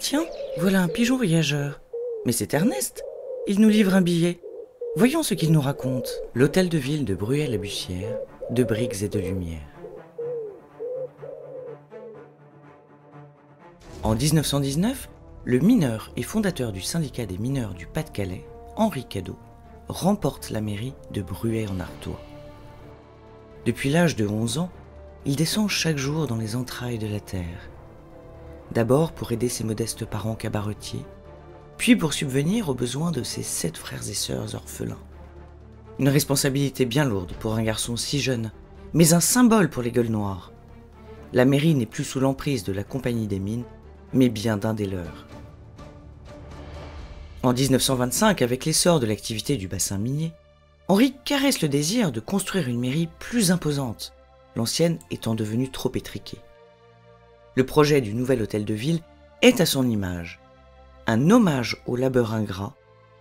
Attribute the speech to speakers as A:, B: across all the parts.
A: Tiens, voilà un pigeon voyageur. Mais c'est Ernest. Il nous livre un billet. Voyons ce qu'il nous raconte. L'hôtel de ville de Bruay-la-Bussière, de briques et de lumière. En 1919, le mineur et fondateur du syndicat des mineurs du Pas-de-Calais, Henri Cadot, remporte la mairie de Bruay-en-Artois. Depuis l'âge de 11 ans, il descend chaque jour dans les entrailles de la terre. D'abord pour aider ses modestes parents cabaretiers, puis pour subvenir aux besoins de ses 7 frères et sœurs orphelins. Une responsabilité bien lourde pour un garçon si jeune, mais un symbole pour les gueules noires. La mairie n'est plus sous l'emprise de la Compagnie des Mines, mais bien d'un des leurs. En 1925, avec l'essor de l'activité du bassin minier, Henri caresse le désir de construire une mairie plus imposante, l'ancienne étant devenue trop étriquée. Le projet du nouvel hôtel de ville est à son image, un hommage au labeur ingrat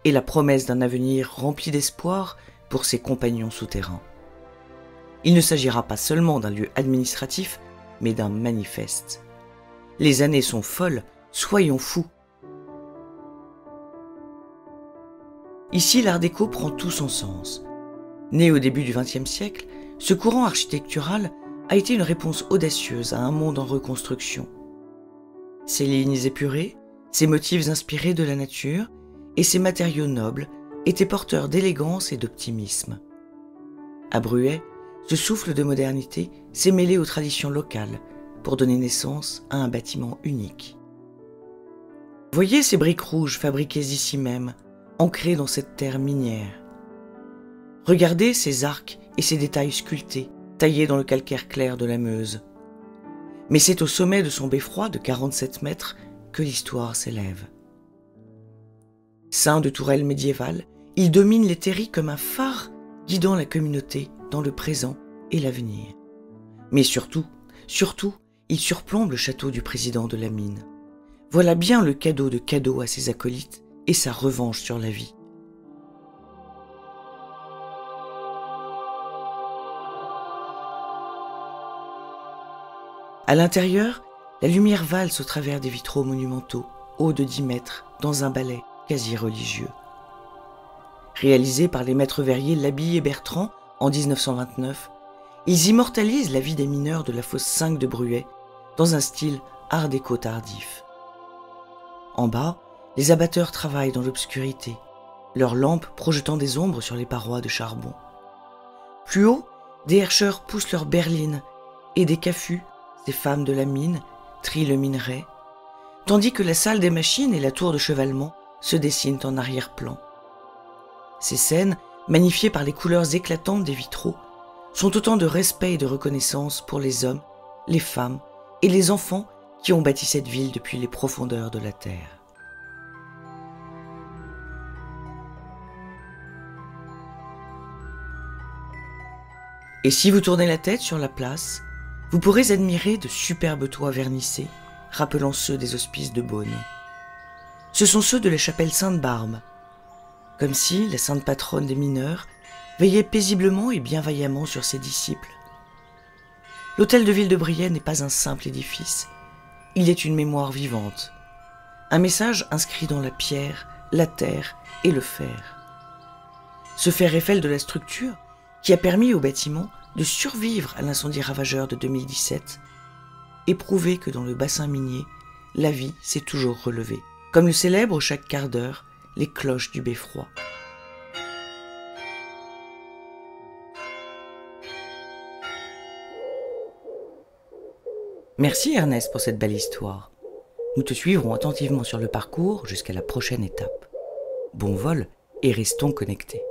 A: et la promesse d'un avenir rempli d'espoir pour ses compagnons souterrains. Il ne s'agira pas seulement d'un lieu administratif, mais d'un manifeste. Les années sont folles, soyons fous. Ici, l'art déco prend tout son sens. Né au début du XXe siècle, ce courant architectural a été une réponse audacieuse à un monde en reconstruction. Ses lignes épurées, ses motifs inspirés de la nature et ses matériaux nobles étaient porteurs d'élégance et d'optimisme. À Bruay, ce souffle de modernité s'est mêlé aux traditions locales pour donner naissance à un bâtiment unique. Voyez ces briques rouges fabriquées ici même, ancrées dans cette terre minière. Regardez ces arcs et ces détails sculptés, taillés dans le calcaire clair de la Meuse. Mais c'est au sommet de son beffroi de 47 mètres que l'histoire s'élève. Ceint de tourelles médiévales, il domine les terris comme un phare guidant la communauté dans le présent et l'avenir. Mais surtout, il surplombe le château du président de la mine. Voilà bien le cadeau de Cadot à ses acolytes et sa revanche sur la vie. À l'intérieur, la lumière valse au travers des vitraux monumentaux, hauts de 10 mètres, dans un ballet quasi religieux. Réalisé par les maîtres verriers Labille et Bertrand en 1929, ils immortalisent la vie des mineurs de la fosse 5 de Bruay dans un style art déco tardif. En bas, les abatteurs travaillent dans l'obscurité, leurs lampes projetant des ombres sur les parois de charbon. Plus haut, des herscheurs poussent leurs berlines et des caffus, ces femmes de la mine, trient le minerai, tandis que la salle des machines et la tour de chevalement se dessinent en arrière-plan. Ces scènes, magnifiées par les couleurs éclatantes des vitraux, sont autant de respect et de reconnaissance pour les hommes, les femmes et les enfants qui ont bâti cette ville depuis les profondeurs de la terre. Et si vous tournez la tête sur la place, vous pourrez admirer de superbes toits vernissés, rappelant ceux des hospices de Beaune. Ce sont ceux de la chapelle Sainte-Barbe, comme si la sainte patronne des mineurs veillait paisiblement et bien vaillamment sur ses disciples. L'hôtel de ville de Briey n'est pas un simple édifice, il est une mémoire vivante, un message inscrit dans la pierre, la terre et le fer. Ce fer Eiffel de la structure qui a permis au bâtiment de survivre à l'incendie ravageur de 2017 et prouver que dans le bassin minier, la vie s'est toujours relevée, comme le célèbrent chaque quart d'heure les cloches du beffroi. Merci Ernest pour cette belle histoire. Nous te suivrons attentivement sur le parcours jusqu'à la prochaine étape. Bon vol et restons connectés.